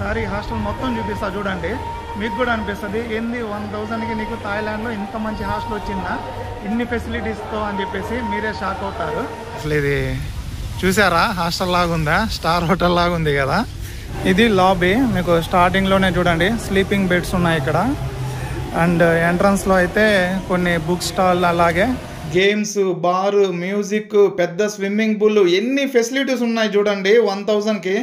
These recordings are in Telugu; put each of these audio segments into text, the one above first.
ఒకసారి హాస్టల్ మొత్తం చూపిస్తా చూడండి, మీకు కూడా అనిపిస్తుంది ఏంది 1000కి నీకు థాయిలాండ్లో ఇంత మంచి హాస్టల్ వచ్చిందా ఇన్ని ఫెసిలిటీస్తో అని చెప్పేసి మీరే షాక్ అవుతారు. అసలు ఇది చూసారా హాస్టల్ లాగుందా, స్టార్ హోటల్ లాగా ఉంది కదా. ఇది లాబీ, మీకు స్టార్టింగ్లోనే చూడండి స్లీపింగ్ బెడ్స్ ఉన్నాయి ఇక్కడ. అండ్ ఎంట్రన్స్లో అయితే కొన్ని బుక్ స్టాల్, అలాగే గేమ్స్, బారు, మ్యూజిక్, పెద్ద స్విమ్మింగ్ పూల్, ఎన్ని ఫెసిలిటీస్ ఉన్నాయి చూడండి 1000కి.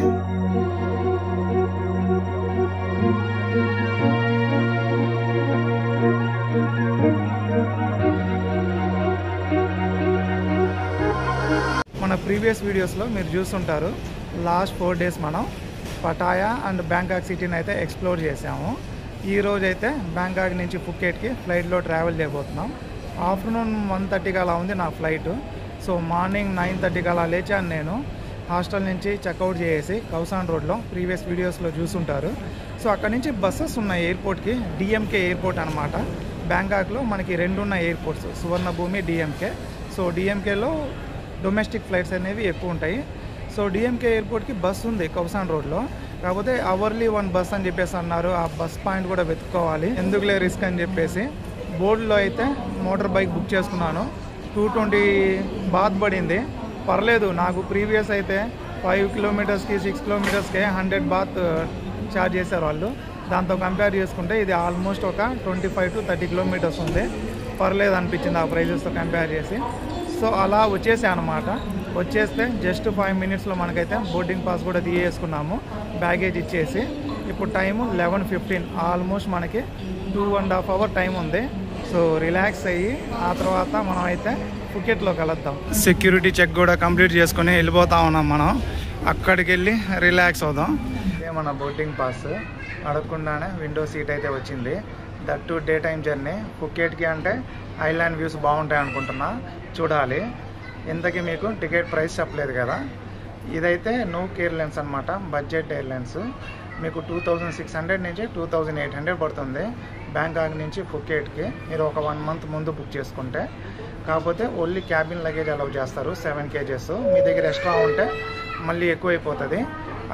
మన ప్రీవియస్ వీడియోస్లో మీరు చూస్తుంటారు లాస్ట్ 4 days మనం పటాయా అండ్ బ్యాంకాక్ సిటీని అయితే ఎక్స్ప్లోర్ చేసాము. ఈరోజు అయితే బ్యాంకాక్ నుంచి ఫుకెట్కి ఫ్లైట్లో ట్రావెల్ చేయబోతున్నాం. ఆఫ్టర్నూన్ 1:30కి అలా ఉంది నా ఫ్లైట్. సో మార్నింగ్ 9:30కి అలా లేచాను నేను. హాస్టల్ నుంచి చెక్అవుట్ చేసి కౌసాన్ రోడ్లో ప్రీవియస్ వీడియోస్లో చూసుంటారు. సో అక్కడ నుంచి బస్సెస్ ఉన్నాయి ఎయిర్పోర్ట్కి, డిఎంకే ఎయిర్పోర్ట్ అనమాట. బ్యాంకాక్లో మనకి 2 ఉన్నాయి ఎయిర్పోర్ట్స్, సువర్ణభూమి, డిఎంకే. సో డిఎంకేలో డొమెస్టిక్ ఫ్లైట్స్ అనేవి ఎక్కువ ఉంటాయి. సో డిఎంకే ఎయిర్పోర్ట్కి బస్సు ఉంది కౌసాన్ రోడ్లో, కాకపోతే అవర్లీ 1 బస్ అని చెప్పేసి అన్నారు. ఆ బస్ పాయింట్ కూడా వెతుక్కోవాలి, ఎందుకులే రిస్క్ అని చెప్పేసి బోర్డులో అయితే మోటార్ బైక్ బుక్ చేసుకున్నాను. 220 బాత్ పడింది, పర్లేదు. నాకు ప్రీవియస్ అయితే 5 kilometers-కి 6 kilometers-కి 100 బాత్ ఛార్జ్ చేశారు వాళ్ళు. దాంతో కంపేర్ చేసుకుంటే ఇది ఆల్మోస్ట్ ఒక 25 to 30 kilometers ఉంది. పర్లేదు అనిపించింది ఆ ప్రైజెస్తో కంపేర్ చేసి. సో అలా వచ్చేసాను అనమాట. వచ్చేస్తే జస్ట్ 5 minutes-లో మనకైతే బోర్డింగ్ పాస్ కూడా తీయేసుకున్నాము, బ్యాగేజ్ ఇచ్చేసి. ఇప్పుడు టైము 11:15, ఆల్మోస్ట్ మనకి 2.5 hours టైం ఉంది. సో రిలాక్స్ అయ్యి ఆ తర్వాత మనం అయితే ఫుకెట్లో కలుద్దాం. సెక్యూరిటీ చెక్ కూడా కంప్లీట్ చేసుకుని వెళ్ళిపోతా ఉన్నాం మనం. అక్కడికి వెళ్ళి రిలాక్స్ అవుదాం. ఇదే మన బోర్డింగ్ పాస్, అడగకుండానే విండో సీట్ అయితే వచ్చింది. That today time journey. ఫుకెట్కి అంటే ఐలాండ్ వ్యూస్ బాగుంటాయి అనుకుంటున్నా, చూడాలి. ఇంతకీ మీకు టికెట్ ప్రైస్ చెప్పలేదు కదా. ఇదైతే నూక్ ఎయిర్లైన్స్ అనమాట, బడ్జెట్ ఎయిర్లైన్స్. మీకు 2600 నుంచి 2800 పడుతుంది బ్యాంకాక్ నుంచి ఫుకెట్కి, మీరు ఒక 1 month ముందు బుక్ చేసుకుంటే. కాకపోతే ఓన్లీ క్యాబిన్ లగేజ్ అలౌ చేస్తారు 7 kgs. మీ దగ్గర ఎక్స్ట్రా ఉంటే మళ్ళీ ఎక్కువైపోతుంది.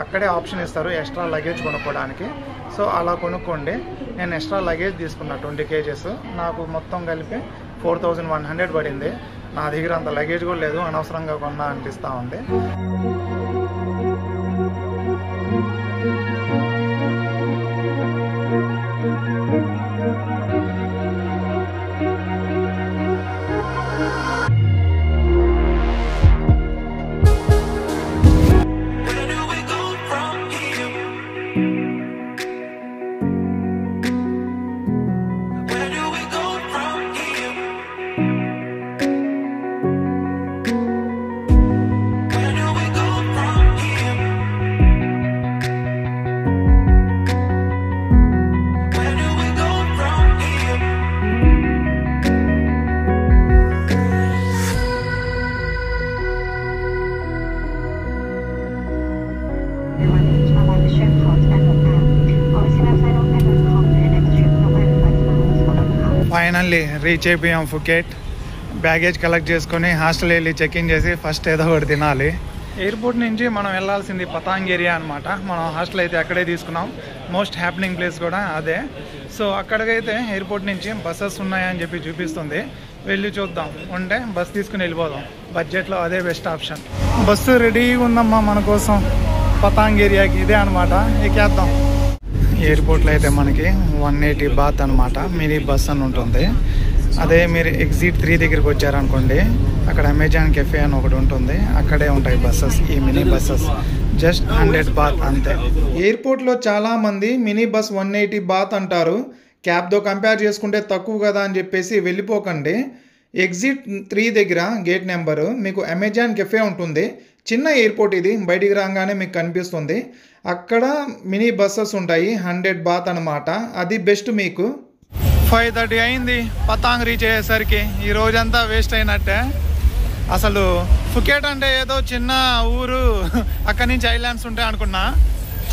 అక్కడే ఆప్షన్ ఇస్తారు ఎక్స్ట్రా లగేజ్ కొనుక్కోవడానికి. సో అలా కొనుక్కోండి. నేను ఎక్స్ట్రా లగేజ్ తీసుకున్నా 20 kgs. నాకు మొత్తం కలిపి 4100 పడింది. నా దగ్గర అంత లగేజ్ కూడా లేదు, అనవసరంగా కొన్నా అనిపిస్తూ ఉంది. ఫైనల్లీ రీచ్ అయిపోయాం ఫుకెట్. బ్యాగేజ్ కలెక్ట్ చేసుకొని హాస్టల్ వెళ్ళి చెక్ఇన్ చేసి ఫస్ట్ ఏదో ఒకటి తినాలి. ఎయిర్పోర్ట్ నుంచి మనం వెళ్ళాల్సింది పతాంగ్ ఏరియా అనమాట. మనం హాస్టల్ అయితే అక్కడే తీసుకున్నాం, మోస్ట్ హ్యాపెనింగ్ ప్లేస్ కూడా అదే. సో అక్కడికైతే ఎయిర్పోర్ట్ నుంచి బస్సెస్ ఉన్నాయని చెప్పి చూపిస్తుంది, వెళ్ళి చూద్దాం. ఉంటే బస్ తీసుకుని వెళ్ళిపోదాం, బడ్జెట్లో అదే బెస్ట్ ఆప్షన్. బస్సు రెడీగా ఉందమ్మా మన కోసం పతాంగ్ ఏరియాకి, ఇదే అనమాట. ఎక్కేద్దాం. ఎయిర్పోర్ట్లో అయితే మనకి 180 బాత్ అనమాట మినీ బస్ అని ఉంటుంది. అదే మీరు ఎగ్జిట్ 3 దగ్గరికి వచ్చారనుకోండి, అక్కడ అమెజాన్ కెఫే అని ఒకటి ఉంటుంది, అక్కడే ఉంటాయి బస్సెస్, ఈ మినీ బస్సెస్. జస్ట్ 100 బాత్ అంతే. ఎయిర్పోర్ట్లో చాలామంది మినీ బస్ 180 బాత్ అంటారు. క్యాబ్తో కంపేర్ చేసుకుంటే తక్కువ కదా అని చెప్పేసి వెళ్ళిపోకండి. ఎగ్జిట్ 3 దగ్గర గేట్ నెంబరు మీకు అమెజాన్ కెఫే ఉంటుంది. చిన్న ఎయిర్పోర్ట్ ఇది, బయటికి రాగానే మీకు కనిపిస్తుంది. అక్కడ మినీ బస్సెస్ ఉంటాయి, 100 బాత్ అనమాట. అది బెస్ట్ మీకు. 5:30 అయింది పతాంగ్ రీచ్ అయ్యేసరికి. ఈ రోజంతా వేస్ట్ అయినట్టే. అసలు ఫుకెట్ అంటే ఏదో చిన్న ఊరు, అక్కడి నుంచి ఐలాండ్స్ ఉంటాయి అనుకున్నా.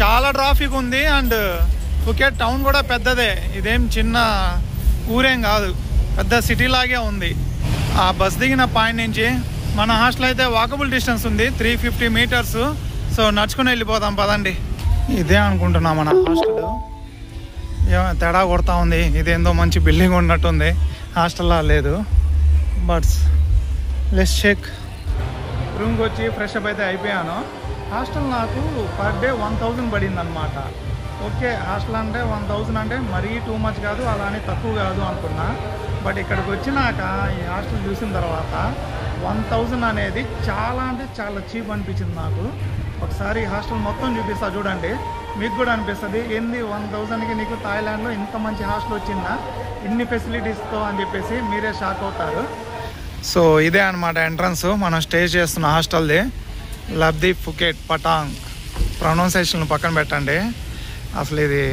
చాలా ట్రాఫిక్ ఉంది. అండ్ ఫుకెట్ టౌన్ కూడా పెద్దదే, ఇదేం చిన్న ఊరేం కాదు, పెద్ద సిటీ లాగే ఉంది. ఆ బస్ దిగిన పాయింట్ నుంచి మన హాస్టల్ అయితే వాకబుల్ డిస్టెన్స్ ఉంది, 350 meters. సో నడుచుకుని వెళ్ళిపోదాం పదండి. ఇదే అనుకుంటున్నా మన హాస్టల్. తేడా కొడతా ఉంది. ఇదేందో మంచి బిల్డింగ్ ఉన్నట్టుంది, హాస్టల్లా లేదు. But let's check. రూమ్కి వచ్చి ఫ్రెష్ అప్ అయితే అయిపోయాను. హాస్టల్ నాకు పర్ డే 1000 పడింది అనమాట. ఓకే, హాస్టల్ అంటే 1000 అంటే మరీ టూ మచ్ కాదు, అలానే తక్కువ కాదు అనుకున్నా. బట్ ఇక్కడికి వచ్చినాక ఈ హాస్టల్ చూసిన తర్వాత 1000 అనేది చాలా అంటే చాలా చీప్ అనిపించింది నాకు. ఒకసారి హాస్టల్ మొత్తం చూపిస్తా చూడండి, మీకు కూడా అనిపిస్తుంది ఏంది 1000కి నీకు థాయిలాండ్లో ఇంత మంచి హాస్టల్ వచ్చిందా ఇన్ని ఫెసిలిటీస్తో అని చెప్పేసి మీరే షాక్ అవుతారు. సో ఇదే అనమాట ఎంట్రన్స్ మనం స్టే చేస్తున్న హాస్టల్ది. లబ్దీప్ ఫుకేట్ పటాంగ్. ప్రొనౌన్సియేషన్ పక్కన పెట్టండి. అసలు ఇది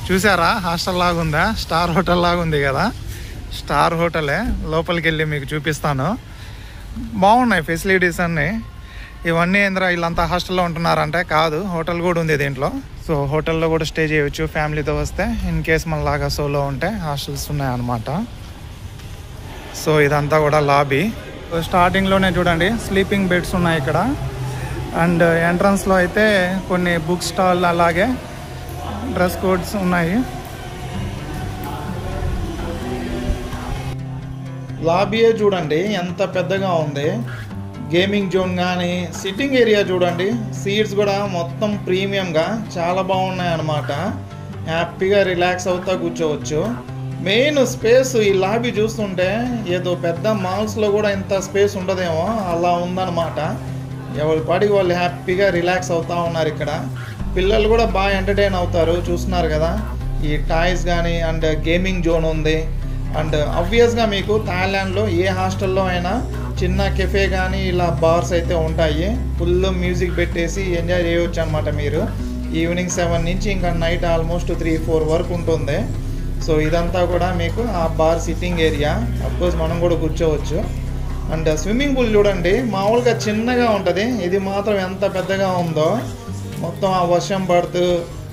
చూసారా, హాస్టల్ లాగా ఉందా? స్టార్ హోటల్ లాగా ఉంది కదా. స్టార్ హోటలే. లోపలికి వెళ్ళి మీకు చూపిస్తాను. బాగున్నాయి ఫెసిలిటీస్ అన్నీ. ఇవన్నీ ఏంద్రా వీళ్ళంతా హాస్టల్లో ఉంటున్నారంటే కాదు, హోటల్ కూడా ఉంది దీంట్లో. సో హోటల్లో కూడా స్టే చేయవచ్చు ఫ్యామిలీతో వస్తే. ఇన్ కేస్ మనలాగా సోలో ఉంటే హాస్టల్స్ ఉన్నాయన్నమాట. సో ఇదంతా కూడా లాబీ. స్టార్టింగ్లోనే చూడండి స్లీపింగ్ బెడ్స్ ఉన్నాయి ఇక్కడ. అండ్ ఎంట్రన్స్లో అయితే కొన్ని బుక్ స్టాల్ అలాగే డ్రెస్ కోడ్స్ ఉన్నాయి. లాబీయే చూడండి ఎంత పెద్దగా ఉంది. గేమింగ్ జోన్ కానీ సిట్టింగ్ ఏరియా చూడండి, సీట్స్ కూడా మొత్తం ప్రీమియంగా చాలా బాగున్నాయి అన్నమాట. హ్యాపీగా రిలాక్స్ అవుతా కూర్చోవచ్చు. మెయిన్ స్పేస్ ఈ లాబీ చూస్తుంటే ఏదో పెద్ద మాల్స్లో కూడా ఇంత స్పేస్ ఉండదేమో అలా ఉందన్నమాట. ఎవరి పాటికి వాళ్ళు హ్యాపీగా రిలాక్స్ అవుతూ ఉన్నారు. ఇక్కడ పిల్లలు కూడా బాగా ఎంటర్టైన్ అవుతారు. చూస్తున్నారు కదా, ఈ టాయ్స్ కానీ అండ్ గేమింగ్ జోన్ ఉంది. అండ్ ఆబ్వియస్గా మీకు థాయిలాండ్లో ఏ హాస్టల్లో అయినా చిన్న కెఫే కానీ ఇలా బార్స్ అయితే ఉంటాయి. ఫుల్ మ్యూజిక్ పెట్టేసి ఎంజాయ్ చేయవచ్చు అనమాట మీరు. ఈవినింగ్ 7 నుంచి ఇంకా నైట్ ఆల్మోస్ట్ 3-4 వరకు ఉంటుంది. సో ఇదంతా కూడా మీకు ఆ బార్ సిట్టింగ్ ఏరియా. అఫ్కోర్స్ మనం కూడా కూర్చోవచ్చు. అండ్ స్విమ్మింగ్ పూల్ చూడండి, మామూలుగా చిన్నగా ఉంటుంది, ఇది మాత్రం ఎంత పెద్దగా ఉందో. మొత్తం ఆ వర్షం పడుతూ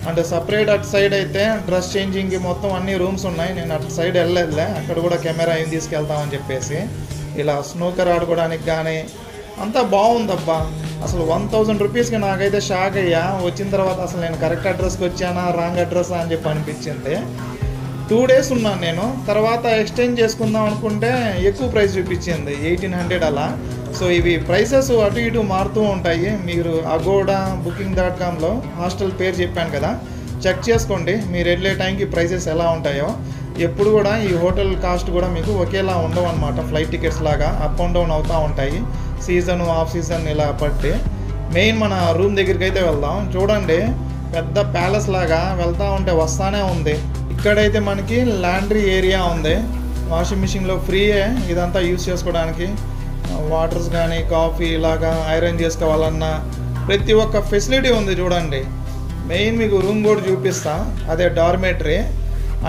అండ్ సపరేట్ అటు సైడ్ అయితే డ్రెస్ చేంజింగ్కి మొత్తం అన్ని రూమ్స్ ఉన్నాయి. నేను అటు సైడ్ వెళ్ళలే, అక్కడ కూడా కెమెరా ఏం తీసుకెళ్తామని చెప్పేసి. ఇలా స్నూకర్ ఆడుకోవడానికి కానీ అంతా బాగుందబ్బా. అసలు 1000 రూపీస్కి నాకైతే షాక్ అయ్యా. వచ్చిన తర్వాత అసలు నేను కరెక్ట్ అడ్రస్కి వచ్చానా రాంగ్ అడ్రస్ అని చెప్పి అనిపించింది. 2 days ఉన్నాను నేను. తర్వాత ఎక్స్చేంజ్ చేసుకుందాం అనుకుంటే ఎక్కువ ప్రైస్ చూపించింది, 1800 అలా. సో ఇవి ప్రైసెస్ అటు ఇటు మారుతూ ఉంటాయి. మీరు అగోడా booking.comలో హాస్టల్ పేరు చెప్పాను కదా, చెక్ చేసుకోండి మీరు వెళ్ళే టైంకి ప్రైసెస్ ఎలా ఉంటాయో. ఎప్పుడు కూడా ఈ హోటల్ కాస్ట్ కూడా మీకు ఒకేలా ఉండవు అనమాట. ఫ్లైట్ టికెట్స్ లాగా అప్ అండ్ డౌన్ అవుతూ ఉంటాయి, సీజన్ ఆఫ్ సీజన్ ఇలా పట్టి. మెయిన్ మన రూమ్ దగ్గరికి అయితే వెళ్దాం. చూడండి పెద్ద ప్యాలెస్ లాగా వెళ్తూ ఉంటే వస్తానే ఉంది. ఇక్కడైతే మనకి లాండ్రీ ఏరియా ఉంది. వాషింగ్ మిషన్లో ఫ్రీయే ఇదంతా యూస్ చేసుకోవడానికి. వాటర్స్ కానీ కాఫీ ఇలాగా ఐరన్ చేసుకోవాలన్నా ప్రతి ఒక్క ఫెసిలిటీ ఉంది చూడండి. మెయిన్ మీకు రూమ్ కూడా చూపిస్తా, అదే డార్మేటరీ.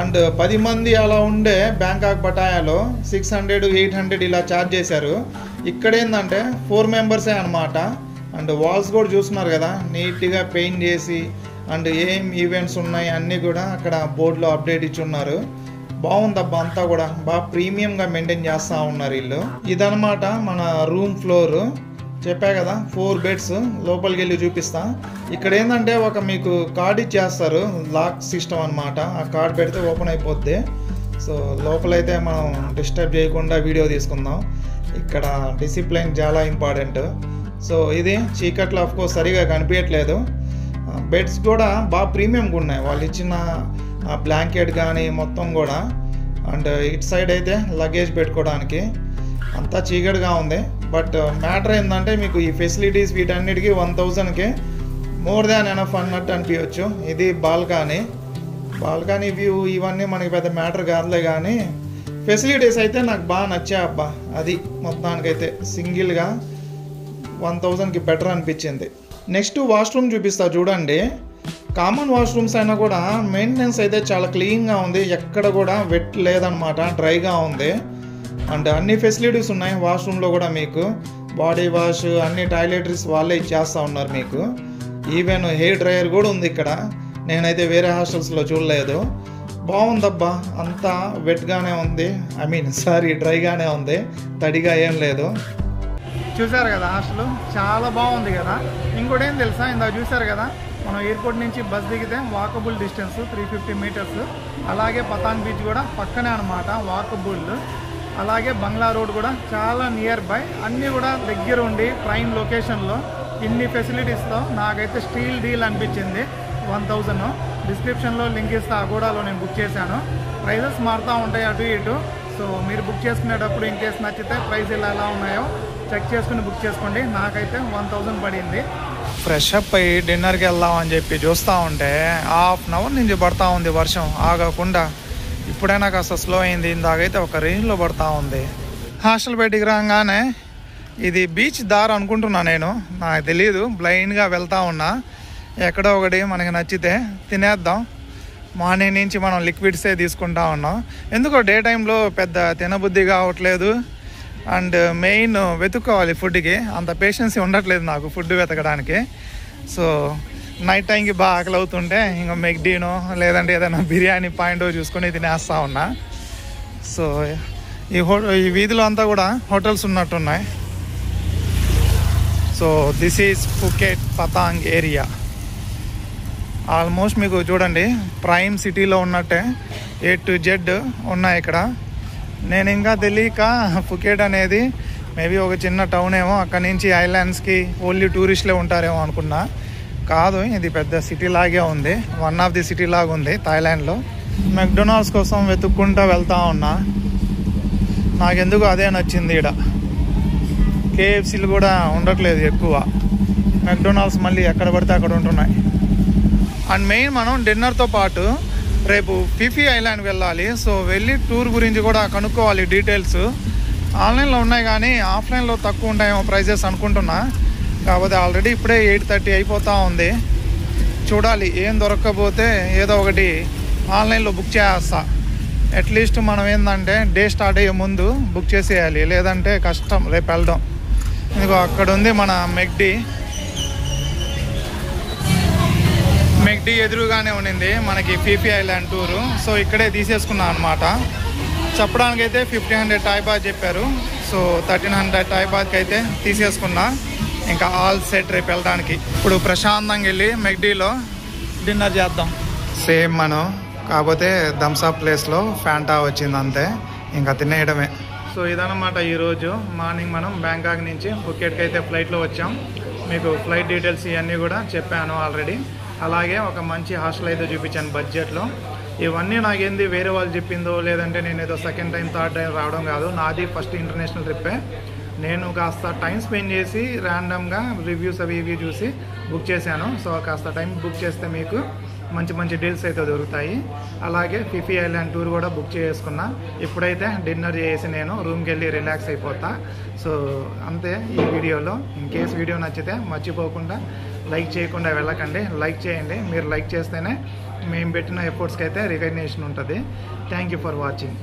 అండ్ 10 మంది అలా ఉండే బ్యాంకాక్ పటాయాలో 600-800 ఇలా ఛార్జ్ చేశారు. ఇక్కడ ఏంటంటే 4 మెంబర్సే అనమాట. అండ్ వాల్స్ కూడా చూస్తున్నారు కదా, నీట్గా పెయింట్ చేసి అండ్ ఏం ఈవెంట్స్ ఉన్నాయి అన్నీ కూడా అక్కడ బోర్డులో అప్డేట్ ఇచ్చి ఉన్నారు. బాగుందబ్బా, అంతా కూడా బాగా ప్రీమియంగా మెయింటైన్ చేస్తూ ఉన్నారు వీళ్ళు. ఇదనమాట మన రూమ్ ఫ్లోర్. చెప్పా కదా 4 beds. లోపలికి వెళ్ళి చూపిస్తా. ఇక్కడ ఏంటంటే ఒక మీకు కార్డ్ ఇచ్చేస్తారు, లాక్ సిస్టమ్ అనమాట. ఆ కార్డ్ పెడితే ఓపెన్ అయిపోద్ది. సో లోపలైతే మనం డిస్టర్బ్ చేయకుండా వీడియో తీసుకుందాం. ఇక్కడ డిసిప్లైన్ చాలా ఇంపార్టెంట్. సో ఇది చీకట్లో అఫ్కోర్స్ సరిగా కనిపించట్లేదు. బెడ్స్ కూడా బాగా ప్రీమియంగా ఉన్నాయి, వాళ్ళు ఇచ్చిన బ్లాంకెట్ కానీ మొత్తం కూడా. అండ్ ఇటు సైడ్ అయితే లగేజ్ పెట్టుకోవడానికి. అంతా చీకటిగా ఉంది. బట్ మ్యాటర్ ఏంటంటే మీకు ఈ ఫెసిలిటీస్ వీటన్నిటికీ 1000కి మోర్ దాన్ ఎనఫ్ అన్నట్టు అనిపించవచ్చు. ఇది బాల్కనీ వ్యూ ఇవన్నీ మనకి పెద్ద మ్యాటర్ కాదులే, కానీ ఫెసిలిటీస్ అయితే నాకు బాగా నచ్చాయి అబ్బా. అది మొత్తానికైతే సింగిల్గా 1000కి బెటర్ అనిపించింది. నెక్స్ట్ వాష్రూమ్ చూపిస్తా చూడండి. కామన్ వాష్రూమ్స్ అయినా కూడా మెయింటెనెన్స్ అయితే చాలా క్లీన్గా ఉంది, ఎక్కడ కూడా వెట్ లేదనమాట, డ్రైగా ఉంది. అండ్ అన్ని ఫెసిలిటీస్ ఉన్నాయి వాష్రూమ్లో కూడా. మీకు బాడీ వాష్ అన్ని టాయిలెటరీస్ వాళ్ళే ఇచ్చేస్తూ ఉన్నారు మీకు. ఈవెన్ హెయిర్ డ్రైయర్ కూడా ఉంది ఇక్కడ. నేనైతే వేరే హాస్టల్స్లో చూడలేదు. బాగుందబ్బా, అంతా వెట్గానే ఉంది, డ్రైగానే ఉంది, తడిగా ఏం లేదు. చూసారు కదా హాస్టల్ చాలా బాగుంది కదా. ఇంకోటి ఏం తెలుసా, ఇందాక చూసారు కదా మనం ఎయిర్పోర్ట్ నుంచి బస్ దిగితే వాకబుల్ డిస్టెన్స్ 350 మీటర్స్. అలాగే పతాంగ్ బీచ్ కూడా పక్కనే అనమాట, వాకబుల్. అలాగే బంగ్లా రోడ్ కూడా చాలా నియర్ బై. అన్నీ కూడా దగ్గర ఉండి ప్రైమ్ లొకేషన్లో ఇన్ని ఫెసిలిటీస్తో నాకైతే స్టీల్ డీల్ అనిపించింది. 1000 డిస్క్రిప్షన్లో లింక్ ఇస్తే అగోడాలో నేను బుక్ చేశాను. ప్రైజెస్ మారుతూ ఉంటాయి అటు ఇటు. సో మీరు బుక్ చేసుకునేటప్పుడు ఇన్ కేసు నచ్చితే ప్రైస్ ఎలా ఉన్నాయో చెక్ చేసుకుని బుక్ చేసుకోండి. నాకైతే 1000 పడింది. ఫ్రెష్ అప్ అయ్యి డిన్నర్కి వెళ్దాం అని చెప్పి చూస్తూ ఉంటే ½ అవర్ నుంచి పడతా ఉంది వర్షం ఆగకుండా. ఇప్పుడైనా కాస్త స్లో అయింది, ఇందాకైతే ఒక రేంజ్లో పడతా ఉంది. హాస్టల్ బయటికి రాగానే ఇది బీచ్ దారి అనుకుంటున్నా నేను, నాకు తెలియదు, బ్లైండ్గా వెళ్తూ ఉన్నా. ఎక్కడో ఒకటి మనకి నచ్చితే తినేద్దాం. మార్నింగ్ నుంచి మనం లిక్విడ్సే తీసుకుంటా ఉన్నాం. ఎందుకో డే టైంలో పెద్ద తినబుద్ధి కావట్లేదు. అండ్ మెయిన్ వెతుక్కోవాలి ఫుడ్కి, అంత పేషెన్సీ ఉండట్లేదు నాకు ఫుడ్ వెతకడానికి. సో నైట్ టైంకి బాగా ఆకలి అవుతుంటే ఇంకా మెక్డీనో లేదంటే ఏదైనా బిర్యానీ పాయింటో చూసుకొని తినేస్తూ ఉన్నా. సో ఈ వీధిలో అంతా కూడా హోటల్స్ ఉన్నట్టున్నాయి. So this is Phuket Patong area. Almost మీకు చూడండి ప్రైమ్ సిటీలో ఉన్నట్టే A to Z ఉన్నాయి ఇక్కడ. నేను ఇంకా తెలియక ఫుకెట్ అనేది మేబీ ఒక చిన్న టౌన్ ఏమో, అక్కడి నుంచి ఐలాండ్స్కి ఓన్లీ టూరిస్టులే ఉంటారేమో అనుకున్నా. కాదు, ఇది పెద్ద సిటీ లాగే ఉంది, వన్ ఆఫ్ ది సిటీ లాగా ఉంది థాయిలాండ్లో. మెక్డొనాల్డ్స్ కోసం వెతుక్కుంటూ వెళ్తా ఉన్నా. నాకెందుకు అదే నచ్చింది. ఇక్కడ KFCలు కూడా ఉండట్లేదు ఎక్కువ, మెక్డొనాల్డ్స్ మళ్ళీ ఎక్కడ పడితే అక్కడ ఉంటున్నాయి. అండ్ మెయిన్ మనం డిన్నర్తో పాటు రేపు ఫిఫీ ఐలాండ్ వెళ్ళాలి. సో వెళ్ళి టూర్ గురించి కూడా కనుక్కోవాలి డీటెయిల్స్. ఆన్లైన్లో ఉన్నాయి కానీ ఆఫ్లైన్లో తక్కువ ఉంటాయేమో ప్రైజెస్ అనుకుంటున్నా. కాకపోతే ఆల్రెడీ ఇప్పుడే 8:30 అయిపోతూ ఉంది. చూడాలి, ఏం దొరక్కపోతే ఏదో ఒకటి ఆన్లైన్లో బుక్ చేస్తా. అట్లీస్ట్ మనం ఏంటంటే డే స్టార్ట్ అయ్యే ముందు బుక్ చేసేయాలి, లేదంటే కష్టం రేపు వెళ్ళడం. ఇదిగో అక్కడ ఉంది మన మెక్డీ ఎదురుగానే ఉండింది మనకి ఫిఫీ ఐలాండ్ టూరు. సో ఇక్కడే తీసేసుకున్నాను అనమాట. చెప్పడానికైతే 1500 థాయ్ బాత్ చెప్పారు. సో 1300 థాయ్ బాత్కి అయితే తీసేసుకున్నా. ఇంకా ఆల్ సెట్ రేపు వెళ్ళడానికి. ఇప్పుడు ప్రశాంతంగా వెళ్ళి మెక్డీలో డిన్నర్ చేద్దాం. సేమ్ మనం, కాకపోతే థమ్స్అప్ ప్లేస్లో ఫ్యాంటా వచ్చింది అంతే, ఇంకా తినేయడమే. సో ఇదన్నమాట ఈరోజు మార్నింగ్ మనం బ్యాంకాక్ నుంచి ఫుకెట్కి అయితే ఫ్లైట్లో వచ్చాం. మీకు ఫ్లైట్ డీటెయిల్స్ ఇవన్నీ కూడా చెప్పాను ఆల్రెడీ. అలాగే ఒక మంచి హాస్టల్ అయితే చూపించాను బడ్జెట్లో. ఇవన్నీ నాకేంది వేరే వాళ్ళు చెప్పిందో, లేదంటే నేను ఏదో సెకండ్ టైం థర్డ్ టైం రావడం కాదు, నాది ఫస్ట్ ఇంటర్నేషనల్ ట్రిప్పే. నేను కాస్త టైం స్పెండ్ చేసి ర్యాండమ్గా రివ్యూస్ అవి ఇవి చూసి బుక్ చేశాను. సో కాస్త టైం బుక్ చేస్తే మీకు మంచి మంచి డీల్స్ అయితే దొరుకుతాయి. అలాగే ఫిఫీ ఐలాండ్ టూర్ కూడా బుక్ చేసుకున్నా. ఇప్పుడైతే డిన్నర్ చేసి నేను రూమ్కి వెళ్ళి రిలాక్స్ అయిపోతా. సో అంతే ఈ వీడియోలో. ఇన్ కేస్ వీడియో నచ్చితే మర్చిపోకుండా లైక్ చేయకుండా వెళ్ళకండి, లైక్ చేయండి. మీరు లైక్ చేస్తేనే మేము పెట్టిన ఎఫర్ట్స్కి అయితే రికగ్నిషన్ ఉంటుంది. Thank you for watching.